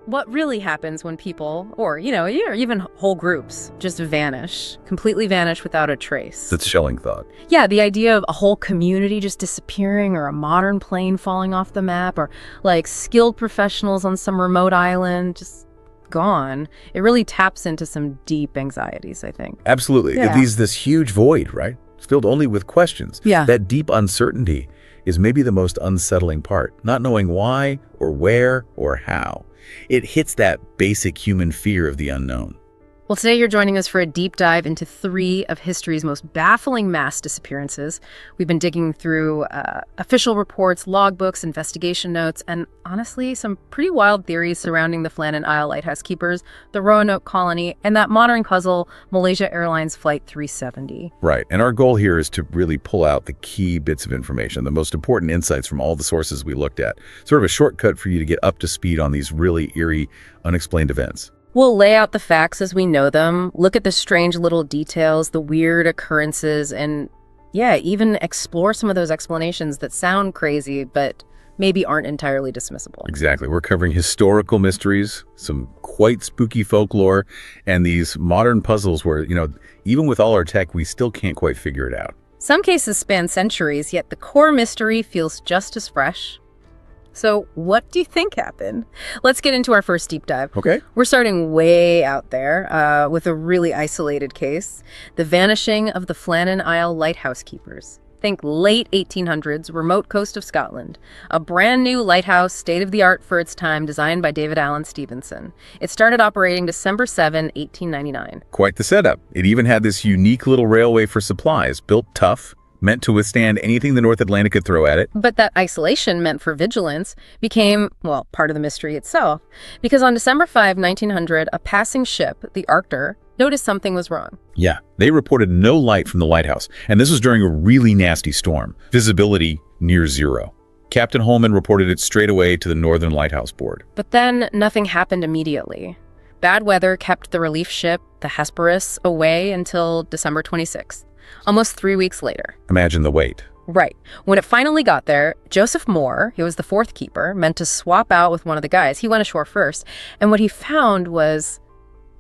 What really happens when people, or, even whole groups, just vanish, completely vanish without a trace? That's a chilling thought. Yeah, the idea of a whole community just disappearing, or a modern plane falling off the map, or like skilled professionals on some remote island just gone. It really taps into some deep anxieties, I think. Absolutely. Yeah. It leaves this huge void, right? It's filled only with questions. Yeah. That deep uncertainty is maybe the most unsettling part, not knowing why or where or how. It hits that basic human fear of the unknown. Well, today you're joining us for a deep dive into 3 of history's most baffling mass disappearances. We've been digging through official reports, logbooks, investigation notes, and honestly, some pretty wild theories surrounding the Flannan Isles Lighthouse Keepers, the Roanoke Colony, and that modern puzzle, Malaysia Airlines Flight 370. Right, and our goal here is to really pull out the key bits of information, the most important insights from all the sources we looked at. Sort of a shortcut for you to get up to speed on these really eerie, unexplained events. We'll lay out the facts as we know them, look at the strange little details, the weird occurrences, and even explore some of those explanations that sound crazy, but maybe aren't entirely dismissible. Exactly. We're covering historical mysteries, some quite spooky folklore, and these modern puzzles where, even with all our tech, we still can't quite figure it out. Some cases span centuries, yet the core mystery feels just as fresh. So what do you think happened? Let's get into our first deep dive. Okay. We're starting way out there with a really isolated case, the vanishing of the Flannan Isles Lighthouse Keepers. Think late 1800s, remote coast of Scotland. A brand new lighthouse, state-of-the-art for its time, designed by David Allen Stevenson. It started operating December 7, 1899. Quite the setup. It even had this unique little railway for supplies, built tough, meant to withstand anything the North Atlantic could throw at it. But that isolation meant for vigilance became, part of the mystery itself. Because on December 5, 1900, a passing ship, the Arctur, noticed something was wrong. Yeah, they reported no light from the lighthouse, and this was during a really nasty storm. Visibility near zero. Captain Holman reported it straight away to the Northern Lighthouse Board. But then nothing happened immediately. Bad weather kept the relief ship, the Hesperus, away until December 26th. Almost 3 weeks later. Imagine the wait. Right. When it finally got there, Joseph Moore, he was the 4th keeper, meant to swap out with one of the guys. He went ashore first, and what he found was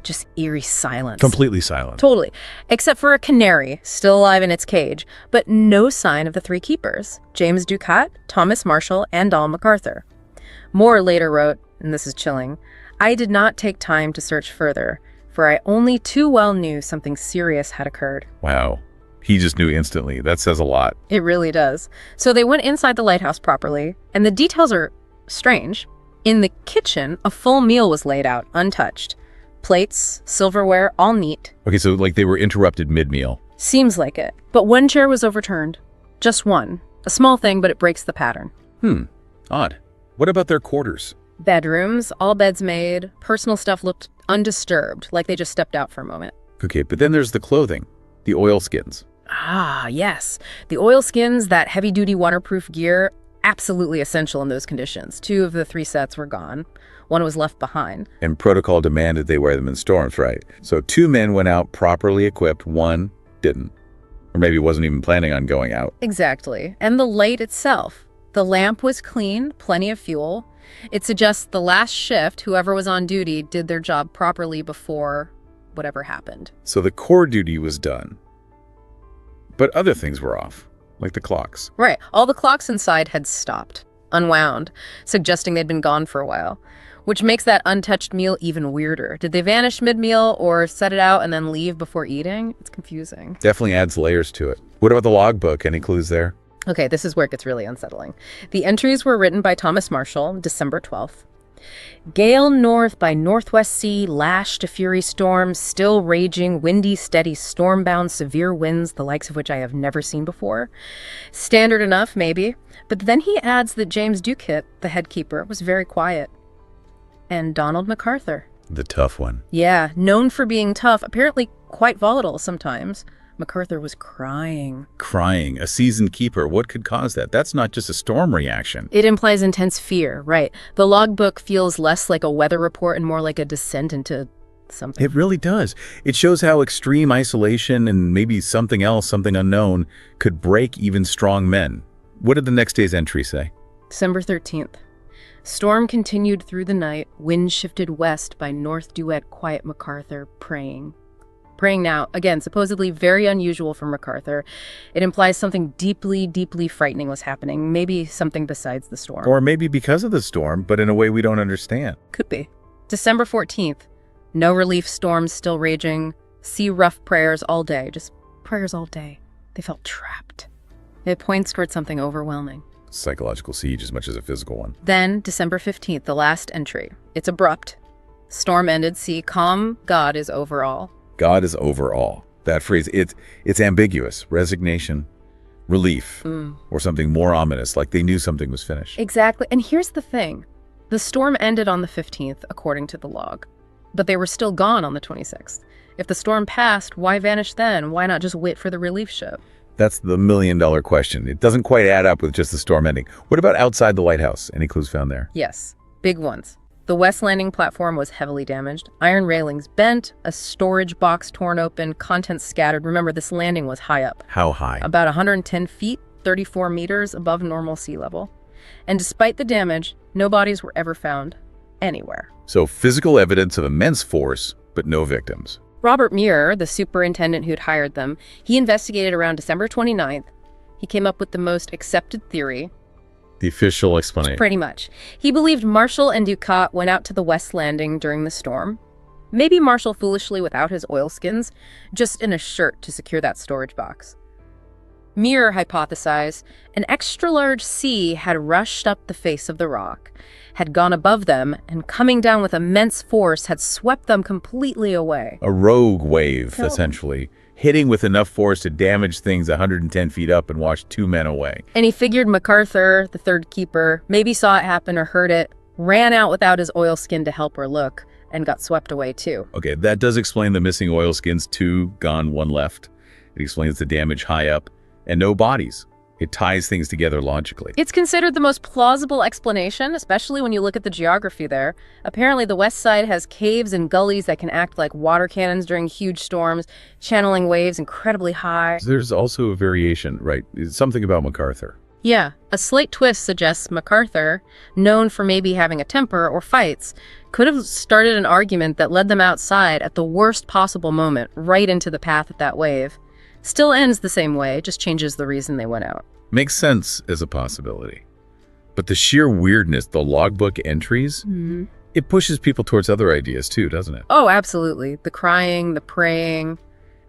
just eerie silence. Completely silent. Totally. Except for a canary, still alive in its cage, but no sign of the 3 keepers, James Ducat, Thomas Marshall, and Donald MacArthur. Moore later wrote, and this is chilling, "I did not take time to search further, for I only too well knew something serious had occurred." Wow. He just knew instantly. That says a lot. It really does. So they went inside the lighthouse properly, and the details are strange. In the kitchen, a full meal was laid out, untouched. Plates, silverware, all neat. Okay, so like they were interrupted mid-meal. Seems like it. But one chair was overturned. Just one. A small thing, but it breaks the pattern. Odd. What about their quarters? Bedrooms, all beds made. Personal stuff looked undisturbed, like they just stepped out for a moment. Okay, but then there's the clothing, the oilskins. Ah, yes. The oilskins, that heavy-duty waterproof gear, absolutely essential in those conditions. 2 of the 3 sets were gone. One was left behind. And protocol demanded they wear them in storms, right? So 2 men went out properly equipped, 1 didn't. Or maybe wasn't even planning on going out. Exactly. And the light itself. The lamp was clean, plenty of fuel. It suggests the last shift, whoever was on duty, did their job properly before whatever happened. So the core duty was done. But other things were off, like the clocks. Right. All the clocks inside had stopped, unwound, suggesting they'd been gone for a while, which makes that untouched meal even weirder. Did they vanish mid-meal or set it out and then leave before eating? It's confusing. Definitely adds layers to it. What about the logbook? Any clues there? Okay, this is where it gets really unsettling. The entries were written by Thomas Marshall, December 12th. Gale north by northwest sea, lashed to fury storm, still raging, windy, steady, storm-bound, severe winds, the likes of which I have never seen before. Standard enough, maybe. But then he adds that James Ducat, the head keeper, was very quiet. And Donald MacArthur. The tough one. Yeah, known for being tough, apparently quite volatile sometimes. MacArthur was crying. Crying. A seasoned keeper. What could cause that? That's not just a storm reaction. It implies intense fear, right? The logbook feels less like a weather report and more like a descent into something. It really does. It shows how extreme isolation and maybe something else, something unknown, could break even strong men. What did the next day's entry say? December 13th. Storm continued through the night. Wind shifted west by North Duet, quiet MacArthur, praying. Praying now, again, supposedly very unusual for MacArthur. It implies something deeply, deeply frightening was happening. Maybe something besides the storm. Or maybe because of the storm, but in a way we don't understand. Could be. December 14th. No relief storms still raging. Sea rough prayers all day. Just prayers all day. They felt trapped. It points toward something overwhelming. Psychological siege as much as a physical one. Then, December 15th, the last entry. It's abrupt. Storm ended, sea calm, God is over all. God is over all. That phrase, it's ambiguous. Resignation, relief, or something more ominous, like they knew something was finished. Exactly. And here's the thing. The storm ended on the 15th, according to the log. But they were still gone on the 26th. If the storm passed, why vanish then? Why not just wait for the relief ship? That's the million-dollar question. It doesn't quite add up with just the storm ending. What about outside the lighthouse? Any clues found there? Yes. Big ones. The west landing platform was heavily damaged. Iron railings bent, a storage box torn open, contents scattered. Remember, this landing was high up. How high? About 110 feet, 34 meters above normal sea level. And despite the damage, no bodies were ever found anywhere. So physical evidence of immense force, but no victims. Robert Muir, the superintendent who'd hired them, he investigated around December 29th. He came up with the most accepted theory. The official explanation. Pretty much. He believed Marshall and Ducat went out to the west landing during the storm. Maybe Marshall foolishly without his oilskins, just in a shirt to secure that storage box. Muir hypothesized an extra-large sea had rushed up the face of the rock, had gone above them, and coming down with immense force had swept them completely away. A rogue wave, essentially, hitting with enough force to damage things 110 feet up and wash 2 men away. And he figured MacArthur, the third keeper, maybe saw it happen or heard it, ran out without his oilskin to help her look, and got swept away too. Okay, that does explain the missing oilskins, 2 gone, 1 left. It explains the damage high up, and no bodies. It ties things together logically. It's considered the most plausible explanation, especially when you look at the geography there. Apparently, the west side has caves and gullies that can act like water cannons during huge storms, channeling waves incredibly high. There's also a variation, right? It's something about MacArthur. Yeah, a slight twist suggests MacArthur, known for maybe having a temper or fights, could have started an argument that led them outside at the worst possible moment, right into the path of that wave. Still ends the same way, just changes the reason they went out. Makes sense as a possibility. But the sheer weirdness, the logbook entries, it pushes people towards other ideas too, doesn't it? Oh, absolutely. The crying, the praying.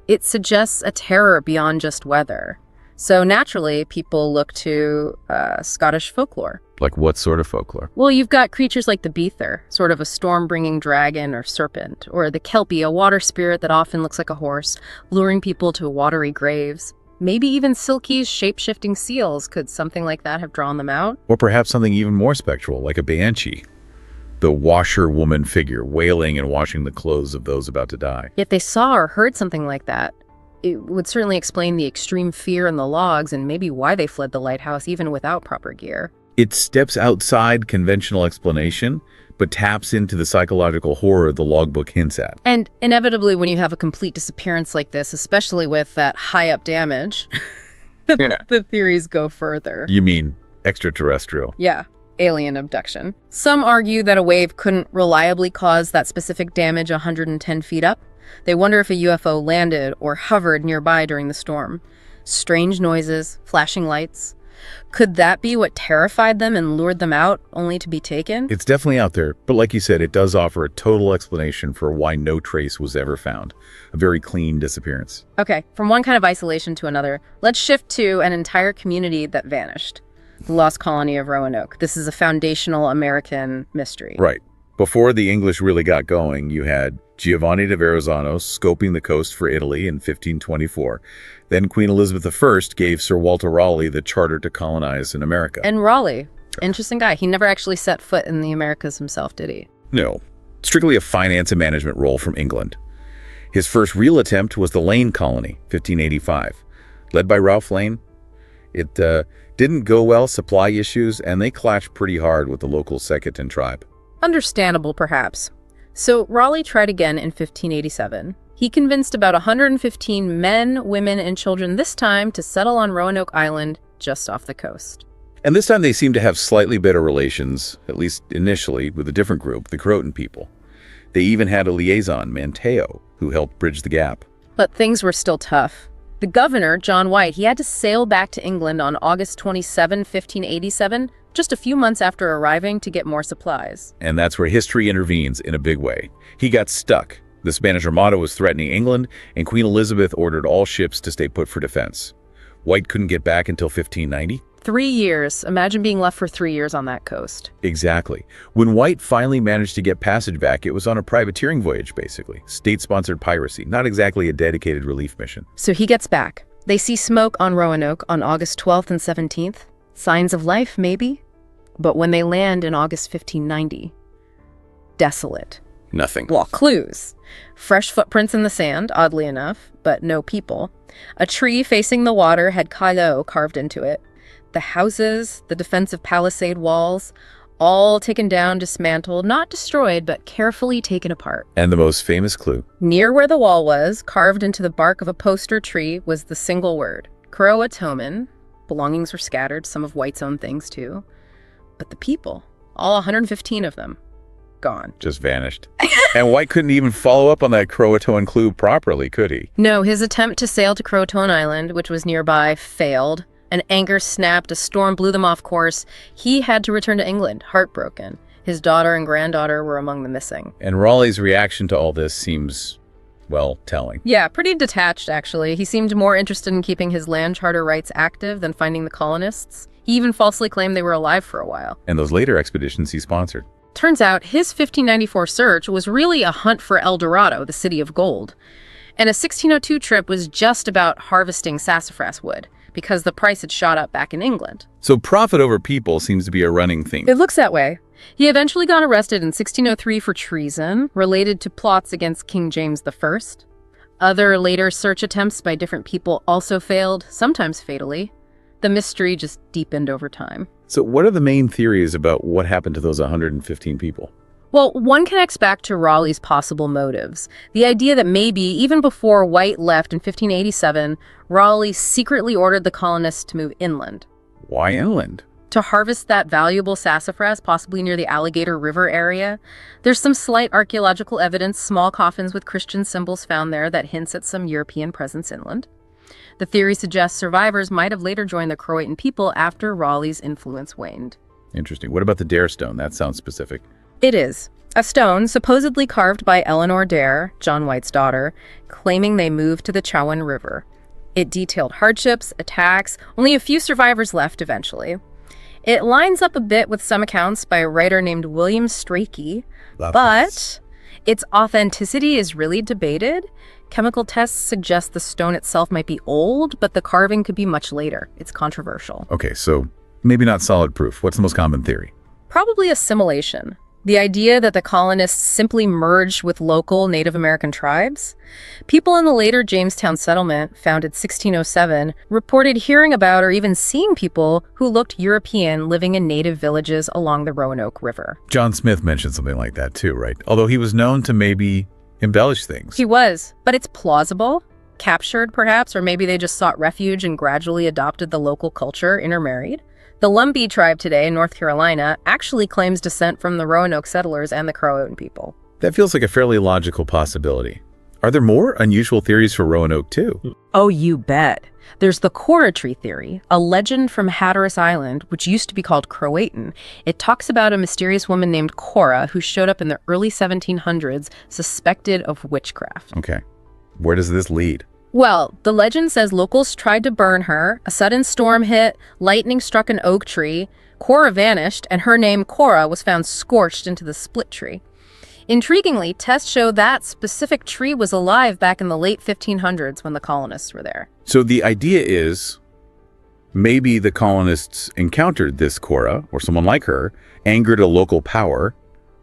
It suggests a terror beyond just weather. So naturally, people look to Scottish folklore. Like what sort of folklore? Well, you've got creatures like the Beather, sort of a storm-bringing dragon or serpent, or the Kelpie, a water spirit that often looks like a horse, luring people to watery graves. Maybe even Silky's shape-shifting seals. Could something like that have drawn them out? Or perhaps something even more spectral, like a banshee. The washerwoman figure, wailing and washing the clothes of those about to die. Yet they saw or heard something like that. It would certainly explain the extreme fear in the logs and maybe why they fled the lighthouse even without proper gear. It steps outside conventional explanation, but taps into the psychological horror the logbook hints at. And inevitably, when you have a complete disappearance like this, especially with that high-up damage, the theories go further. You mean extraterrestrial? Yeah, alien abduction. Some argue that a wave couldn't reliably cause that specific damage 110 feet up. They wonder if a UFO landed or hovered nearby during the storm. Strange noises, flashing lights. Could that be what terrified them and lured them out, only to be taken? It's definitely out there, but like you said, it does offer a total explanation for why no trace was ever found. A very clean disappearance. Okay, from one kind of isolation to another, let's shift to an entire community that vanished. The Lost Colony of Roanoke. This is a foundational American mystery. Right. Before the English really got going, you had Giovanni da Verrazzano scoping the coast for Italy in 1524. Then Queen Elizabeth I gave Sir Walter Raleigh the charter to colonize in America. And Raleigh, interesting guy. He never actually set foot in the Americas himself, did he? No, strictly a finance and management role from England. His first real attempt was the Lane Colony, 1585. Led by Ralph Lane, it didn't go well, supply issues, and they clashed pretty hard with the local Secotan tribe. Understandable, perhaps. So Raleigh tried again in 1587. He convinced about 115 men, women, and children this time to settle on Roanoke Island just off the coast. And this time they seem to have slightly better relations, at least initially, with a different group, the Croatoan people. They even had a liaison, Manteo, who helped bridge the gap. But things were still tough. The governor, John White, he had to sail back to England on August 27, 1587, just a few months after arriving to get more supplies. And that's where history intervenes in a big way. He got stuck. The Spanish Armada was threatening England, and Queen Elizabeth ordered all ships to stay put for defense. White couldn't get back until 1590. 3 years. Imagine being left for 3 years on that coast. Exactly. When White finally managed to get passage back, it was on a privateering voyage, basically. State-sponsored piracy, not exactly a dedicated relief mission. So he gets back. They see smoke on Roanoke on August 12th and 17th. Signs of life, maybe? But when they land in August 1590, desolate. Nothing. Well, clues. Fresh footprints in the sand, oddly enough, but no people. A tree facing the water had Kalo carved into it. The houses, the defensive palisade walls, all taken down, dismantled, not destroyed, but carefully taken apart. And the most famous clue. Near where the wall was, carved into the bark of a poster tree, was the single word, Croatoan. Belongings were scattered, some of White's own things too. But the people, all 115 of them, gone. Just vanished. And White couldn't even follow up on that Croatoan clue properly, could he? No, his attempt to sail to Croatoan Island, which was nearby, failed. An anchor snapped, a storm blew them off course. He had to return to England, heartbroken. His daughter and granddaughter were among the missing. And Raleigh's reaction to all this seems, well, telling. Yeah, pretty detached, actually. He seemed more interested in keeping his land charter rights active than finding the colonists. He even falsely claimed they were alive for a while. And those later expeditions he sponsored. Turns out his 1594 search was really a hunt for El Dorado, the city of gold. And a 1602 trip was just about harvesting sassafras wood, because the price had shot up back in England. So profit over people seems to be a running theme. It looks that way. He eventually got arrested in 1603 for treason, related to plots against King James I. Other later search attempts by different people also failed, sometimes fatally. The mystery just deepened over time. So what are the main theories about what happened to those 115 people? Well, one connects back to Raleigh's possible motives. The idea that maybe, even before White left in 1587, Raleigh secretly ordered the colonists to move inland. Why inland? To harvest that valuable sassafras, possibly near the Alligator River area. There's some slight archaeological evidence, small coffins with Christian symbols found there that hints at some European presence inland. The theory suggests survivors might have later joined the Croatoan people after Raleigh's influence waned. Interesting. What about the Dare stone? That sounds specific. It is. A stone supposedly carved by Eleanor Dare, John White's daughter, claiming they moved to the Chowan River. It detailed hardships, attacks, only a few survivors left eventually. It lines up a bit with some accounts by a writer named William Strachey, but its authenticity is really debated. Chemical tests suggest the stone itself might be old, but the carving could be much later. It's controversial. Okay, so maybe not solid proof. What's the most common theory? Probably assimilation. The idea that the colonists simply merged with local Native American tribes. People in the later Jamestown settlement, founded 1607, reported hearing about or even seeing people who looked European living in native villages along the Roanoke River. John Smith mentioned something like that too, right? Although he was known to maybe embellish things. He was, but it's plausible. Captured, perhaps, or maybe they just sought refuge and gradually adopted the local culture, intermarried. The Lumbee tribe today in North Carolina actually claims descent from the Roanoke settlers and the Croatoan people. That feels like a fairly logical possibility. Are there more unusual theories for Roanoke too? Oh, you bet. There's the Cora tree theory, a legend from Hatteras Island, which used to be called Croatoan. It talks about a mysterious woman named Cora who showed up in the early 1700s, suspected of witchcraft. Okay. Where does this lead? Well, the legend says locals tried to burn her, a sudden storm hit, lightning struck an oak tree, Cora vanished, and her name, Cora, was found scorched into the split tree. Intriguingly, tests show that specific tree was alive back in the late 1500s when the colonists were there. So the idea is maybe the colonists encountered this Cora, or someone like her, angered a local power,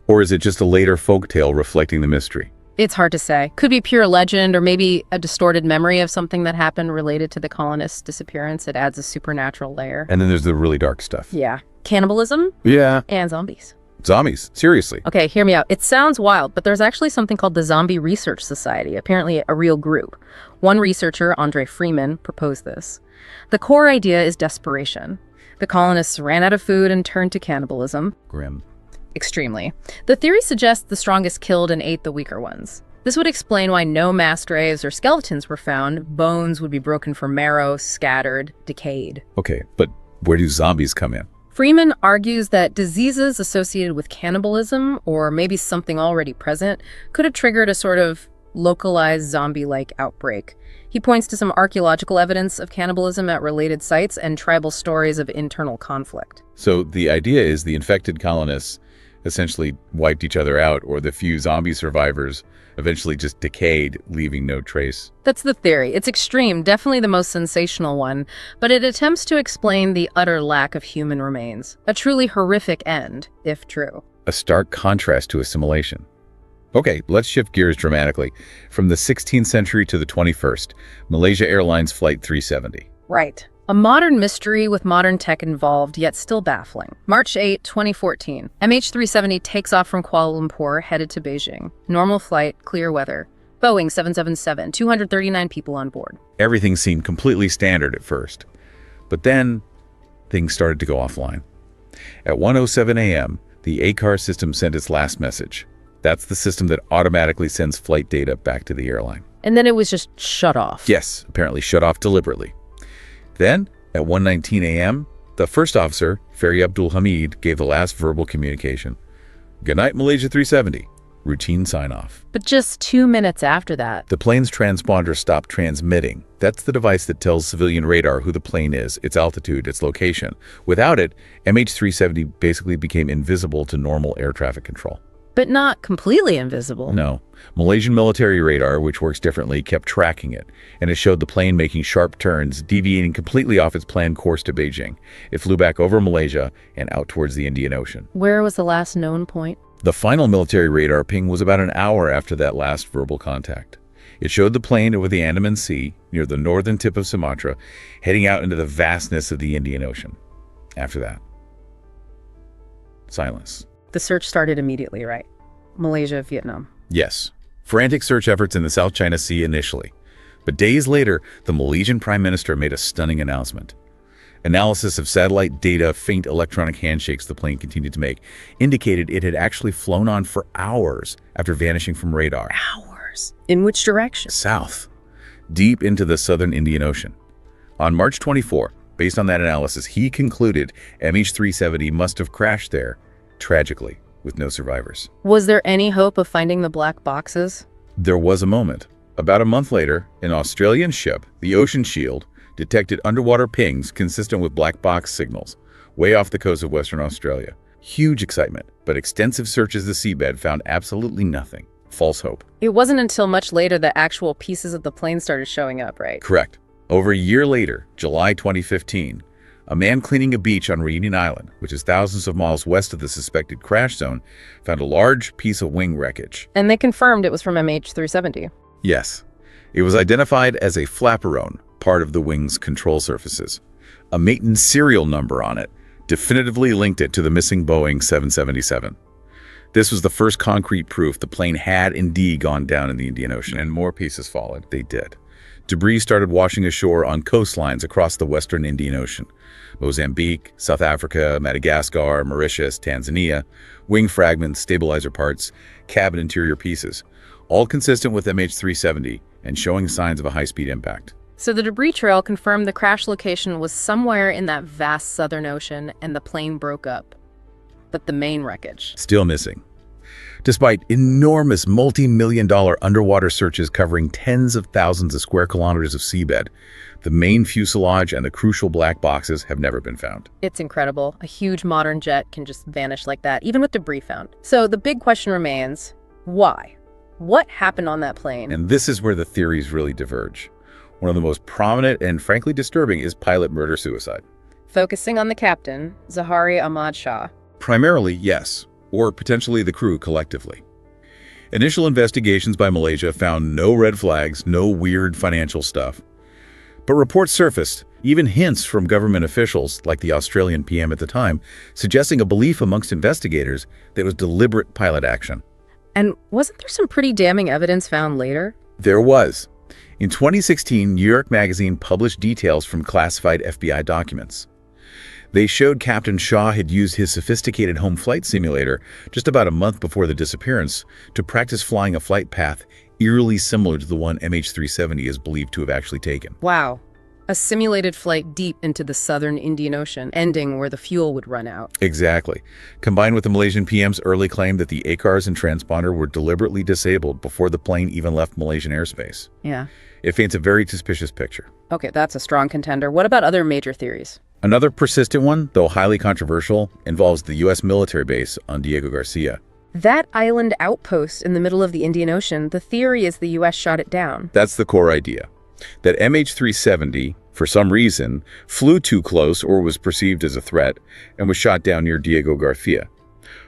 or is it just a later folktale reflecting the mystery? It's hard to say. Could be pure legend or maybe a distorted memory of something that happened related to the colonists' disappearance. It adds a supernatural layer. And then there's the really dark stuff. Yeah. Cannibalism. Yeah. And zombies. Zombies. Seriously. Okay, hear me out. It sounds wild, but there's actually something called the Zombie Research Society, apparently a real group. One researcher, Andre Freeman, proposed this. The core idea is desperation. The colonists ran out of food and turned to cannibalism. Grim. Extremely. The theory suggests the strongest killed and ate the weaker ones. This would explain why no mass graves or skeletons were found. Bones would be broken from marrow, scattered, decayed. Okay, but where do zombies come in? Freeman argues that diseases associated with cannibalism, or maybe something already present, could have triggered a sort of localized zombie-like outbreak. He points to some archaeological evidence of cannibalism at related sites and tribal stories of internal conflict. So the idea is the infected colonists essentially wiped each other out, or the few zombie survivors eventually just decayed, leaving no trace. That's the theory. It's extreme, definitely the most sensational one, but it attempts to explain the utter lack of human remains. A truly horrific end, if true. A stark contrast to assimilation. Okay, let's shift gears dramatically. From the 16th century to the 21st, Malaysia Airlines Flight 370. Right. A modern mystery with modern tech involved, yet still baffling. March 8, 2014. MH370 takes off from Kuala Lumpur, headed to Beijing. Normal flight, clear weather. Boeing 777, 239 people on board. Everything seemed completely standard at first. But then, things started to go offline. At 1:07 a.m., the ACAR system sent its last message. That's the system that automatically sends flight data back to the airline. And then it was just shut off. Yes, apparently shut off deliberately. Then, at 1:19 a.m., the first officer, Ferry Abdul Hamid, gave the last verbal communication. Good night, Malaysia 370. Routine sign-off. But just 2 minutes after that, The plane's transponder stopped transmitting. That's the device that tells civilian radar who the plane is, its altitude, its location. Without it, MH370 basically became invisible to normal air traffic control. but not completely invisible. No. Malaysian military radar, which works differently, kept tracking it, and it showed the plane making sharp turns, deviating completely off its planned course to Beijing. It flew back over Malaysia and out towards the Indian Ocean. Where was the last known point? The final military radar ping was about an hour after that last verbal contact. It showed the plane over the Andaman Sea, near the northern tip of Sumatra, heading out into the vastness of the Indian Ocean. After that, silence. The search started immediately, right? Malaysia, Vietnam. Yes, frantic search efforts in the South China Sea initially. But days later, the Malaysian Prime Minister made a stunning announcement. Analysis of satellite data, faint electronic handshakes the plane continued to make, indicated it had actually flown on for hours after vanishing from radar. Hours? In which direction? South, deep into the southern Indian Ocean. On March 24, based on that analysis, he concluded MH370 must have crashed there, tragically, with no survivors. Was there any hope of finding the black boxes? There was a moment. About a month later, an Australian ship, the Ocean Shield, detected underwater pings consistent with black box signals, way off the coast of Western Australia. Huge excitement, but extensive searches of the seabed found absolutely nothing. False hope. It wasn't until much later that actual pieces of the plane started showing up, right? Correct. Over a year later, July 2015, a man cleaning a beach on Reunion Island, which is thousands of miles west of the suspected crash zone, found a large piece of wing wreckage. And they confirmed it was from MH370. Yes. It was identified as a flaperon, part of the wing's control surfaces. A maintenance serial number on it definitively linked it to the missing Boeing 777. This was the first concrete proof the plane had indeed gone down in the Indian Ocean, and more pieces followed. They did. Debris started washing ashore on coastlines across the western Indian Ocean. Mozambique, South Africa, Madagascar, Mauritius, Tanzania, wing fragments, stabilizer parts, cabin interior pieces, all consistent with MH370 and showing signs of a high-speed impact. So the debris trail confirmed the crash location was somewhere in that vast southern ocean and the plane broke up. But the main wreckage? Still missing. Despite enormous multi-million-dollar underwater searches covering tens of thousands of square kilometers of seabed, the main fuselage and the crucial black boxes have never been found. It's incredible. A huge modern jet can just vanish like that, even with debris found. So the big question remains, why? What happened on that plane? And this is where the theories really diverge. One of the most prominent and frankly disturbing is pilot murder-suicide. Focusing on the captain, Zahari Ahmad Shah. Primarily, yes, or potentially the crew collectively. Initial investigations by Malaysia found no red flags, no weird financial stuff. But reports surfaced, even hints from government officials, like the Australian PM at the time, suggesting a belief amongst investigators that it was deliberate pilot action. And wasn't there some pretty damning evidence found later? There was. In 2016, New York Magazine published details from classified FBI documents. They showed Captain Shaw had used his sophisticated home flight simulator just about a month before the disappearance to practice flying a flight path eerily similar to the one MH370 is believed to have actually taken. Wow. A simulated flight deep into the southern Indian Ocean, ending where the fuel would run out. Exactly. Combined with the Malaysian PM's early claim that the ACARS and transponder were deliberately disabled before the plane even left Malaysian airspace. Yeah. It paints a very suspicious picture. Okay, that's a strong contender. What about other major theories? Another persistent one, though highly controversial, involves the U.S. military base on Diego Garcia. That island outpost in the middle of the Indian Ocean, the theory is the U.S. shot it down. That's the core idea. That MH370, for some reason, flew too close or was perceived as a threat and was shot down near Diego Garcia.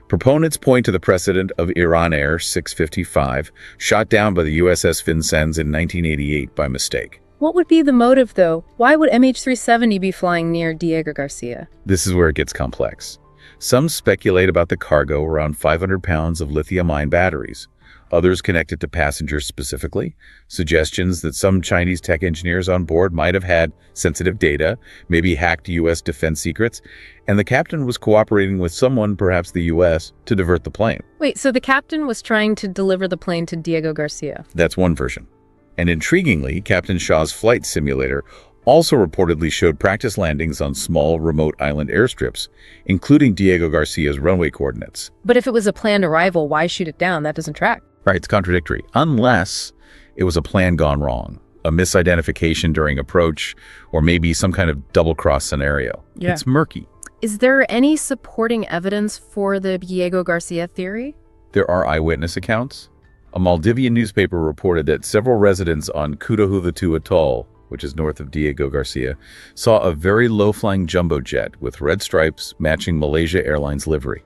Proponents point to the precedent of Iran Air 655, shot down by the USS Vincennes in 1988 by mistake. What would be the motive, though? Why would MH370 be flying near Diego Garcia? This is where it gets complex. Some speculate about the cargo, around 500 pounds of lithium-ion batteries. Others connect it to passengers specifically. Suggestions that some Chinese tech engineers on board might have had sensitive data, maybe hacked U.S. defense secrets, and the captain was cooperating with someone, perhaps the U.S., to divert the plane. Wait, so the captain was trying to deliver the plane to Diego Garcia? That's one version. And intriguingly, Captain Shaw's flight simulator also reportedly showed practice landings on small, remote island airstrips, including Diego Garcia's runway coordinates. But if it was a planned arrival, why shoot it down? That doesn't track. Right, it's contradictory. Unless it was a plan gone wrong, a misidentification during approach, or maybe some kind of double-cross scenario. Yeah. It's murky. Is there any supporting evidence for the Diego Garcia theory? There are eyewitness accounts. A Maldivian newspaper reported that several residents on Kutahuvitu Atoll, which is north of Diego Garcia, saw a very low-flying jumbo jet with red stripes matching Malaysia Airlines livery,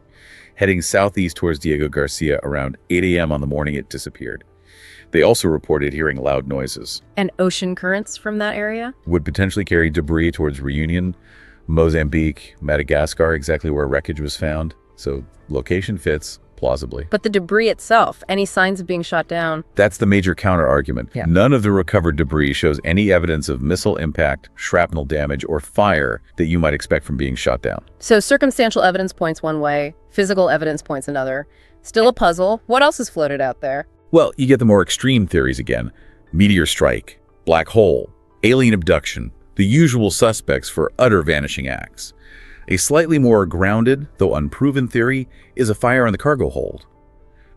heading southeast towards Diego Garcia around 8 a.m. on the morning it disappeared. They also reported hearing loud noises. And ocean currents from that area? Would potentially carry debris towards Reunion, Mozambique, Madagascar, exactly where wreckage was found. So location fits, plausibly. But the debris itself, any signs of being shot down? That's the major counter-argument. Yeah. None of the recovered debris shows any evidence of missile impact, shrapnel damage, or fire that you might expect from being shot down. So circumstantial evidence points one way, physical evidence points another. Still a puzzle. What else is floated out there? Well, you get the more extreme theories again. Meteor strike, black hole, alien abduction, the usual suspects for utter vanishing acts. A slightly more grounded, though unproven theory is a fire on the cargo hold,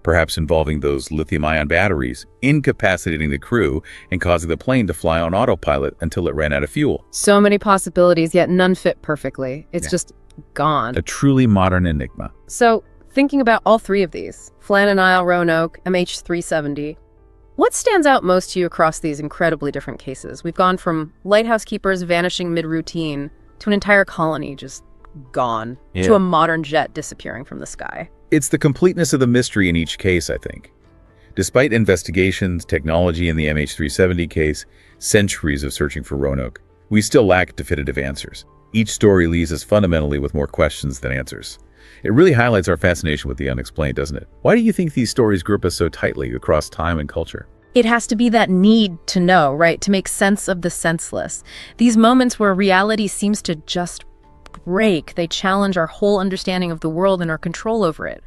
perhaps involving those lithium-ion batteries, incapacitating the crew and causing the plane to fly on autopilot until it ran out of fuel. So many possibilities, yet none fit perfectly. It's just gone. A truly modern enigma. So, thinking about all three of these, Flannan Isles, Roanoke, MH370, what stands out most to you across these incredibly different cases? We've gone from lighthouse keepers vanishing mid-routine to an entire colony just gone, to a modern jet disappearing from the sky. It's the completeness of the mystery in each case, I think. Despite investigations, technology in the MH370 case, centuries of searching for Roanoke, we still lack definitive answers. Each story leaves us fundamentally with more questions than answers. It really highlights our fascination with the unexplained, doesn't it? Why do you think these stories group us so tightly across time and culture? It has to be that need to know, right? To make sense of the senseless. These moments where reality seems to just break, they challenge our whole understanding of the world and our control over it.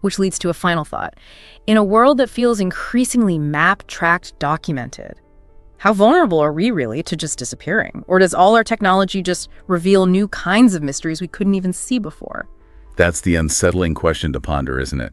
Which leads to a final thought. In a world that feels increasingly mapped, tracked, documented, how vulnerable are we really to just disappearing? Or does all our technology just reveal new kinds of mysteries we couldn't even see before? That's the unsettling question to ponder, isn't it?